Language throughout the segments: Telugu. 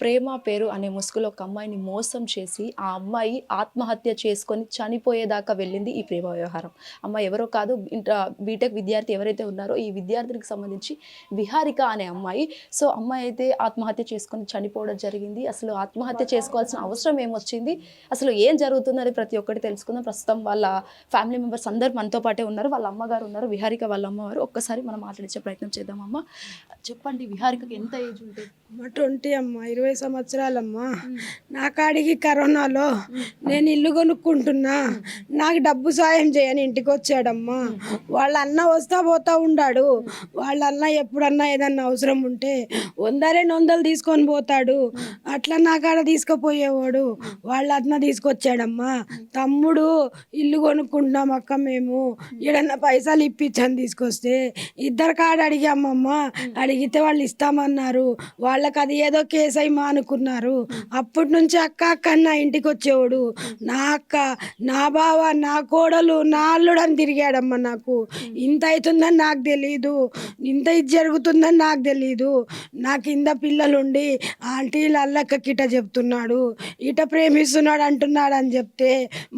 ప్రేమ పేరు అనే ముసుగులో ఒక అమ్మాయిని మోసం చేసి ఆ అమ్మాయి ఆత్మహత్య చేసుకొని చనిపోయేదాకా వెళ్ళింది ఈ ప్రేమ వ్యవహారం. అమ్మాయి ఎవరో కాదు, బీటెక్ విద్యార్థి ఎవరైతే ఉన్నారో ఈ విద్యార్థినికి సంబంధించి విహారిక అనే అమ్మాయి. సో అమ్మాయి అయితే ఆత్మహత్య చేసుకొని చనిపోవడం జరిగింది. అసలు ఆత్మహత్య చేసుకోవాల్సిన అవసరం ఏమొచ్చింది, అసలు ఏం జరుగుతుందని ప్రతి ఒక్కటి తెలుసుకుందాం. ప్రస్తుతం వాళ్ళ ఫ్యామిలీ మెంబర్స్ అందరు మనతో పాటే ఉన్నారు. వాళ్ళ అమ్మగారు ఉన్నారు, విహారిక వాళ్ళ అమ్మవారు. ఒక్కసారి మనం మాట్లాడించే ప్రయత్నం చేద్దాం. అమ్మ చెప్పండి, విహారికకి ఎంత ఏజ్ ఉంటుంది? 20 అమ్మ, 20 సంవత్సరాలమ్మా. నా కాడికి కరోనాలో నేను ఇల్లు కొనుక్కుంటున్నా, నాకు డబ్బు సాయం చేయని ఇంటికి వచ్చాడమ్మా. వాళ్ళ అన్న వస్తా పోతా ఉండాడు. వాళ్ళ అన్న ఎప్పుడన్నా ఏదన్నా అవసరం ఉంటే 100 తీసుకొని పోతాడు. అట్లా నా కాడ తీసుకుపోయేవాడు. వాళ్ళ అన్న తీసుకొచ్చాడమ్మా. తమ్ముడు ఇల్లు కొనుక్కుంటున్నాం అక్క, మేము ఏడన్నా పైసలు ఇప్పించని తీసుకొస్తే ఇద్దరు కాడ అడిగామమ్మ. అడిగితే వాళ్ళు ఇస్తామన్నారు. వాళ్ళకి అది ఏదో కేసు అయి మానుకున్నారు. అప్పటి నుంచి అక్క అక్క నా ఇంటికి వచ్చేవాడు. నా అక్క, నా బావ, నా కోడలు, నా అల్లుడు అని తిరిగాడమ్మా. నాకు ఇంత అవుతుందని నాకు తెలీదు, ఇంత ఇది జరుగుతుందని నాకు తెలీదు. నా కింద పిల్లలుండి ఆంటీలు అల్లక్కకి ఇట చెప్తున్నాడు, ఇట ప్రేమిస్తున్నాడు అంటున్నాడు అని చెప్తే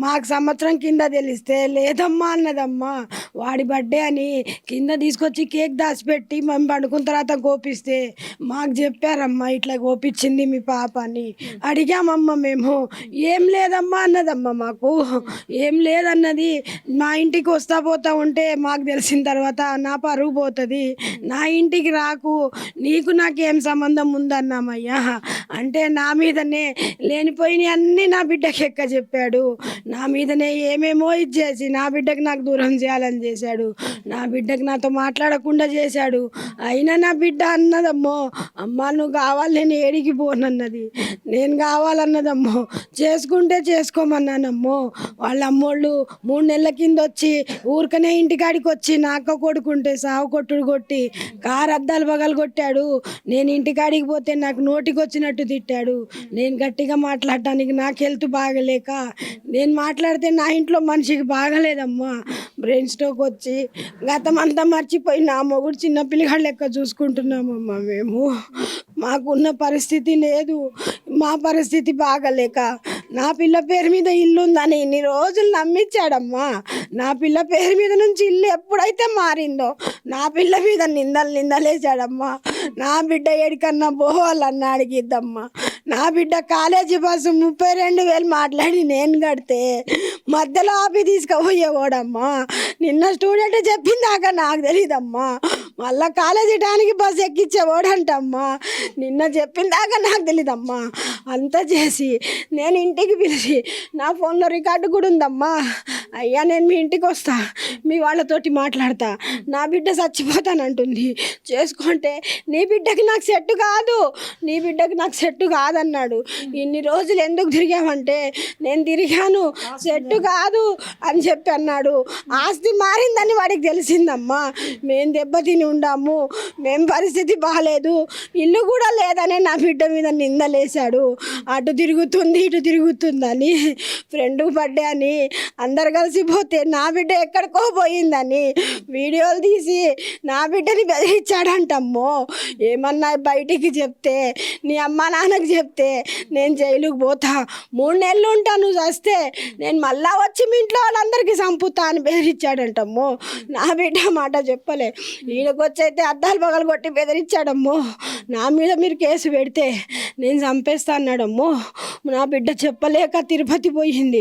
మాకు సంవత్సరం కింద తెలిస్తే లేదమ్మా అన్నదమ్మా. వాడి బర్త్డే అని కింద తీసుకొచ్చి కేక్ దాచిపెట్టి మేము పండుకున్న తర్వాత గోపిస్తే మాకు చెప్పారమ్మా, ఇట్లా గోపించింది మీ పాప అని. అడిగామమ్మ మేము. ఏం లేదమ్మా అన్నదమ్మా. మాకు ఏం లేదన్నది. మా ఇంటికి వస్తా పోతా ఉంటే మాకు తెలిసిన తర్వాత నా పరువు పోతుంది, నా ఇంటికి రాకు, నీకు నాకేం సంబంధం ఉందన్నామయ్యా. అంటే నా మీదనే లేనిపోయినవి అన్నీ నా బిడ్డకి ఎక్క చెప్పాడు. నా మీదనే ఏమేమో ఇది చేసి నా బిడ్డకి నాకు దూరం చేయాలని చేశాడు. నా బిడ్డకి నాతో మాట్లాడకుండా చేశాడు. అయినా నా బిడ్డ అన్నదమ్మో, అమ్మ నువ్వు కావాలి నేను ఏడికి పోనన్నది. నేను కావాలన్నదమ్మో. చేసుకుంటే చేసుకోమన్నానమ్మో. వాళ్ళ అమ్మోళ్ళు 3 నెలల కింద వచ్చి ఊరికనే ఇంటికాడికి వచ్చి నాక కొడుకుంటే సావు కొట్టుడు కొట్టి కారు అద్దాలు పగలు కొట్టాడు. నేను ఇంటికాడికి పోతే నాకు నోటికి వచ్చినట్టు తిట్టాడు. నేను గట్టిగా మాట్లాడటానికి నాకు హెల్త్ బాగలేక నేను మాట్లాడితే నా ఇంట్లో మనిషికి బాగలేదమ్మా. బ్రెయిన్ స్ట్రోక్ వచ్చి గతమంతా మర్చిపోయి నా మొగుడు చిన్న పిల్లగాళ్ళ లెక్క చూసుకుంటున్నామమ్మా మేము. మాకున్న పరిస్థితి లేదు, మా పరిస్థితి బాగలేక నా పిల్ల పేరు మీద ఇల్లు ఉందని ఇన్ని రోజులు నమ్మించాడమ్మా. నా పిల్ల పేరు మీద నుంచి ఇల్లు ఎప్పుడైతే మారిందో నా పిల్ల మీద నిందలేసాడమ్మా. నా బిడ్డ ఏడికన్నా పోవాలన్నా అడిగిద్దమ్మా. నా బిడ్డ కాలేజీ బస్సు 32,000 మాట్లాడి నేను కడితే మధ్యలో ఆపి తీసుకుపోయేవాడమ్మా. నిన్న స్టూడెంట్ చెప్పిందాక నాకు తెలీదమ్మా. మళ్ళా కాలేజీ టానికి బస్సు ఎక్కించేవాడంటమ్మా. నిన్న చెప్పిందాక నాకు తెలీదమ్మా. అంతా చేసి నేను ఇంటికి పిలిచి నా ఫోన్లో రికార్డు కూడా ఉందమ్మా. అయ్యా నేను మీ ఇంటికి వస్తా, మీ వాళ్ళతోటి మాట్లాడతా, నా బిడ్డ చచ్చిపోతానంటుంది, చేసుకుంటే నీ బిడ్డకి నాకు సెట్టు కాదు, నీ బిడ్డకి నాకు సెట్టు కాదన్నాడు. ఇన్ని రోజులు ఎందుకు తిరిగామంటే నేను తిరిగాను, సెట్టు కాదు అని చెప్పి అన్నాడు. ఆస్తి మారిందని వాడికి తెలిసిందమ్మా. మేము దెబ్బతిని ఉండాము, మేము పరిస్థితి బాగాలేదు, ఇల్లు కూడా లేదనే నా బిడ్డ మీద నిందలేశాడు. అటు తిరుగుతుంది ఇటు తిరుగుతుందని, ఫ్రెండ్ బర్త్డే అని అందరు కలిసిపోతే నా బిడ్డ ఎక్కడికో పోయిందని వీడియోలు తీసి నా బిడ్డని బెదిరించాడంటమ్మో. ఏమన్నా బయటికి చెప్తే, నీ అమ్మ నాన్నకి చెప్తే నేను జైలుకి పోతా, 3 నెలలు ఉంటా, నువ్వు చస్తే నేను మళ్ళా వచ్చి మీ ఇంట్లో వాళ్ళందరికీ చంపుతా అని బెదిరించాడంటమ్మో. నా బిడ్డ మాట చెప్పలే. ఈయనకొచ్చైతే అద్దాలు పగలు కొట్టి బెదిరించాడమ్మో. నా మీద మీరు కేసు పెడితే నేను చంపేస్తా అన్నాడమ్మో. నా బిడ్డ చెప్పలేక తిరుపతి పోయింది.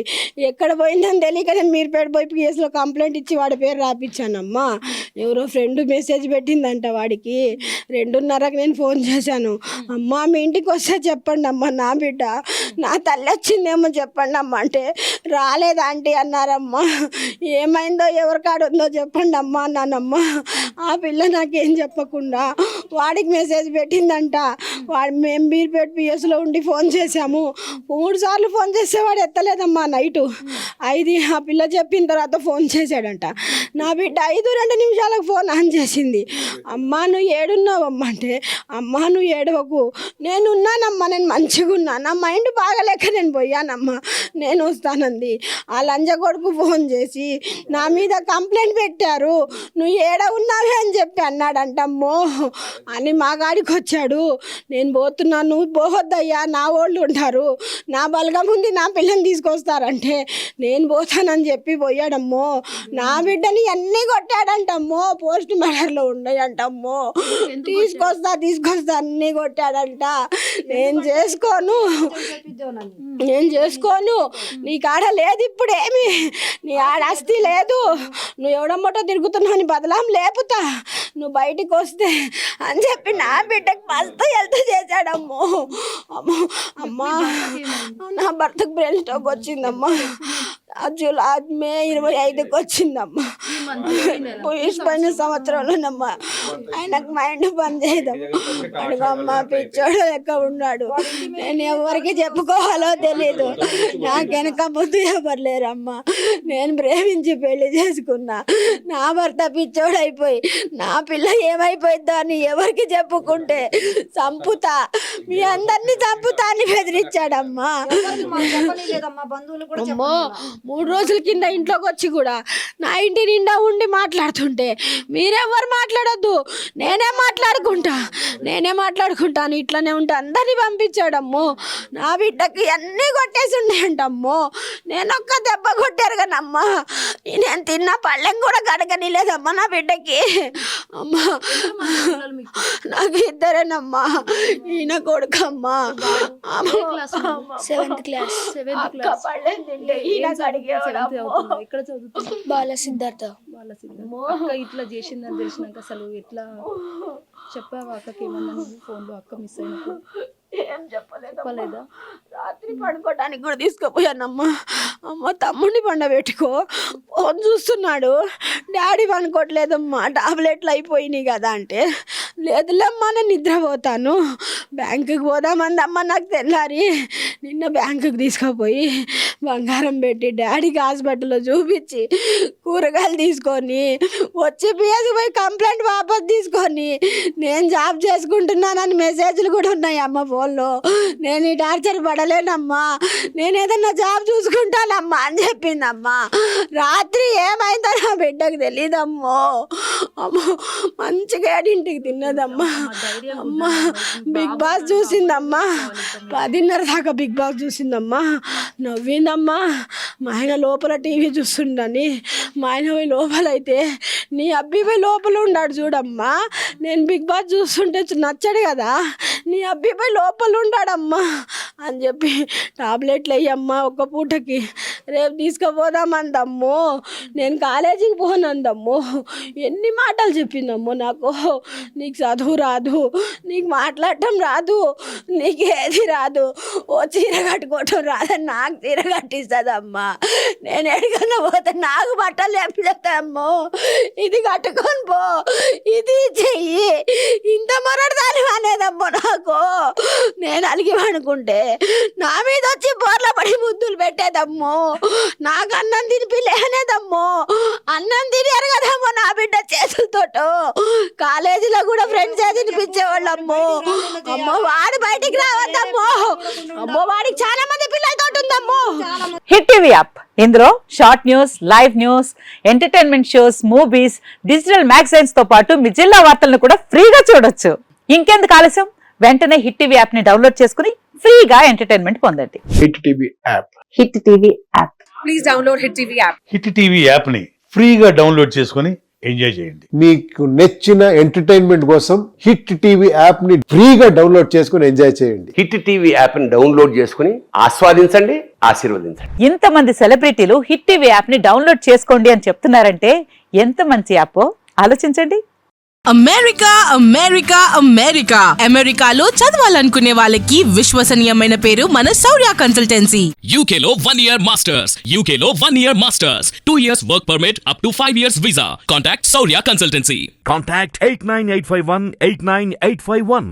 ఎక్కడ పోయిందని తెలియక నేను మీరుపేట పోయి కేసులో కంప్లైంట్ ఇచ్చి వాడి పేరు రాపించానమ్మా. ఎవరో ఫ్రెండ్ మెసేజ్ పెట్టిందంట వాడికి. 2:30కి నేను ఫోన్ చేశాను. అమ్మా మీ ఇంటికి వస్తే చెప్పండి అమ్మా, నా బిడ్డ నా తల్లి వచ్చిందేమో చెప్పండి అమ్మ అంటే రాలేదా ఆంటీ అన్నారమ్మా. ఏమైందో ఎవరి కాడ ఉందో చెప్పండి అమ్మా అన్నానమ్మా. ఆ పిల్ల నాకేం చెప్పకుండా వాడికి మెసేజ్ పెట్టిందంట. మేము మీరుపేట పిఎస్లో ఉండి ఫోన్ చేశాము. 3 సార్లు ఫోన్ చేస్తే వాడు ఎత్తలేదమ్మా. నైటు 5 ఆ పిల్ల చెప్పిన తర్వాత ఫోన్ చేశాడంట. నా బిడ్డ 5-2 నిమిషాలకు ఫోన్ ఆన్ చేసింది. అమ్మా నువ్వు ఏడున్నావమ్మా అంటే, అమ్మా నువ్వు ఏడవకు, నేను ఉన్నానమ్మా, నేను మంచిగా ఉన్నా, నా మైండ్ బాగలేక నేను పోయానమ్మా, నేను వస్తానంది. ఆ లంజ కొడుకు ఫోన్ చేసి నా మీద కంప్లైంట్ పెట్టారు, నువ్వు ఏడ ఉన్నావే అని చెప్పి అన్నాడంటమ్మో. అని మా గాడికి వచ్చాడు. నేను పోతున్నా, నువ్వు పోవద్దయ్యా, నా వాళ్ళు ఉంటారు, నా బలగం ఉంది, నా పిల్లని తీసుకొస్తారంటే నేను పోతానని చెప్పి పోయాడమ్మో. నా బిడ్డని అన్నీ కొట్టాడంటమ్మో, పోస్ట్ మెడర్లో ఉన్నాయంటమ్మో. తీసుకొస్తా అన్నీ కొట్టాడంట. నేను చేసుకోను, నీ కాడ లేదు ఇప్పుడేమి, నీ ఆడ ఆస్తి లేదు, నువ్వు ఎవడమ్మటో తిరుగుతున్నావు అని బదలాం లేపుతా, నువ్వు బయటికి వస్తే అని చెప్పి నా బిడ్డకి మస్తు హెల్త్ చేశాడమ్మో. అమ్మో అమ్మా, నా భర్తకు బ్రెయిన్ స్ట్రోక్ వచ్చిందమ్మా. మే 25కి వచ్చిందమ్మా. పోయిన సంవత్సరంలోనమ్మా. ఆయనకు మైండ్ పని చేయదమ్మా. అమ్మ పిచ్చోడు లెక్క ఉన్నాడు. నేను ఎవరికి చెప్పుకోవాలో తెలీదు. నాకు వెనక ముందు ఎవరు లేరమ్మా. నేను ప్రేమించి పెళ్లి చేసుకున్నా. నా భర్త పిచ్చోడు అయిపోయి నా పిల్ల ఏమైపోయిద్దో అని ఎవరికి చెప్పుకుంటే చంపుతా, మీ అందరినీ చంపుతా అని బెదిరించాడమ్మా. అమ్మో, 3 రోజుల కింద ఇంట్లోకి వచ్చి కూడా నా ఇంటి నిండా ఉండి మాట్లాడుతుంటే మీరెవ్వరు మాట్లాడొద్దు, నేనే మాట్లాడుకుంటాను, ఇట్లనే ఉంటే అందరినీ పంపించాడమ్మో. నా బిడ్డకి అన్నీ కొట్టేసి ఉన్నాయంటమ్మో. నేను ఒక్క దెబ్బ కొట్టారు కానమ్మా, నేను తిన్న పళ్ళెం కూడా గడగనిలేదమ్మా నా బిడ్డకి. అమ్మా, నాకు ఇద్దరేనమ్మా, ఈయన కొడుకమ్మా. 7th class. ఎక్కడ చదువుతున్నా? బాలసిద్ధార్థ. అక్క ఇట్లా చేసిందని తెలిసినాక అసలు ఎట్లా చెప్పావా అక్కకి? ఏమన్నా నువ్వు ఫోన్లో అక్క మిస్ అయినప్పుడు? ఏం చెప్పలేదా? రాత్రి పడుకోవడానికి కూడా తీసుకుపోయానమ్మా. అమ్మ, తమ్ముడిని పండబెట్టుకో, ఫోన్ చూస్తున్నాడు, డాడీ పనుకోవట్లేదమ్మా, టాబ్లెట్లు అయిపోయినాయి కదా అంటే, లేదులేమ్మా నేను నిద్రపోతాను, బ్యాంకుకి పోదామందమ్మా. నాకు తెల్లారి నిన్న బ్యాంకుకి తీసుకుపోయి బంగారం పెట్టి డాడీకి హాస్పిటల్లో చూపించి కూరగాయలు తీసుకొని వచ్చి పిఎస్కి పోయి కంప్లైంట్ వాపస్ తీసుకొని నేను జాబ్ చేసుకుంటున్నానని మెసేజ్లు కూడా ఉన్నాయి అమ్మ ఫోన్లో. నేను ఈ టార్చర్ పడలేనమ్మా, నేను ఏదన్నా జాబ్ చూసుకుంటానమ్మా అని చెప్పిందమ్మా. రాత్రి ఏమైందో నా బిడ్డకు తెలీదమ్మో. అమ్మో, మంచిగా ఇంటికి తిన్నదమ్మా. అమ్మా, బిగ్ బాస్ చూసిందమ్మా, 10:30 దాకా బిగ్ బాస్ చూసిందమ్మా. నవ్విందమ్మా. మా ఆయన లోపల టీవీ చూస్తుండని, మా ఆయన పోయి లోపలైతే నీ అబ్బి పోయి లోపల ఉన్నాడు చూడమ్మా. నేను బిగ్ బాస్ చూస్తుంటే నచ్చడు కదా, నీ అబ్బి పోయి లోపల ఉన్నాడమ్మా అని చెప్పి టాబ్లెట్లు వేయమ్మా ఒక్క పూటకి, రేపు తీసుకుపోదామందమ్మో, నేను కాలేజీకి పోనందమ్మో. ఎన్ని మాటలు చెప్పిందమ్మో నాకు. నీకు చదువు రాదు, నీకు మాట్లాడటం రాదు, నీకు ఏది రాదు, ఓ చీర కట్టుకోవటం రాదని నాకు చీర కట్టిస్తుందమ్మా. నేను ఎక్కడికన్నా పోతే నాకు బట్టలు చెప్పేస్తామ్మో, ఇది కట్టుకొని పో, ఇది చెయ్యి, ఇంత మొరడదాని అనేదమ్మో నాకు. నేను అలిగి అనుకుంటే నా మీద వచ్చి బోర్ల పడి ముద్దులు పెట్టేదమ్మో. నాకు అన్నం తినిపిలేనేదమ్మో, అన్నం తిని ఎరగదమ్మో నా బిడ్డ చేతులతో. కాలేజీలో కూడా ఫ్రెండ్స్ తినిపించేవాళ్ళమ్మో. అమ్మో, వాడు బయటికి రావద్దమ్మో. అమ్మో, వాడికి చాలా మంది పిల్లలతో ఉందమ్మో. హిట్ టీవీ యాప్, ఇందులో short news, live news, entertainment shows, movies, digital magazines తో పాటు మీ జిల్లా వార్తలను కూడా ఫ్రీగా చూడొచ్చు. ఇంకెందుకు ఆలస్యం, వెంటనే హిట్ టీవీ యాప్ ని డౌన్లోడ్ చేసుకుని ఫ్రీగా ఎంటర్టైన్మెంట్ పొందండి. Hit TV app. Hit TV app. Please download hit TV app. Hit TV app ని ఫ్రీగా డౌన్లోడ్ చేసుకుని ఎంజాయ్ చేయండి. మీకు నచ్చిన ఎంటర్టైన్మెంట్ కోసం హిట్ టీవీ యాప్ ని ఫ్రీగా డౌన్లోడ్ చేసుకుని ఎంజాయ్ చేయండి. హిట్ టీవీ యాప్ ని డౌన్లోడ్ చేసుకుని ఆస్వాదించండి, ఆశీర్వదించండి. ఇంతమంది సెలబ్రిటీలు హిట్ టీవీ యాప్ ని డౌన్లోడ్ చేసుకోండి అని చెప్తున్నారంటే ఎంత మంచి యాప్ ఆలోచించండి. అమెరికా అమెరికా అమెరికా అమెరికాలో చదవాలనుకునే వాళ్ళకి విశ్వసనీయమైన పేరు మన శౌర్య కన్సల్టెన్సీ. UK లో 1 year masters. UK లో 1 year masters. 2 years work permit up to 5 years visa. Contact Saurya Consultancy. Contact 89851 89851.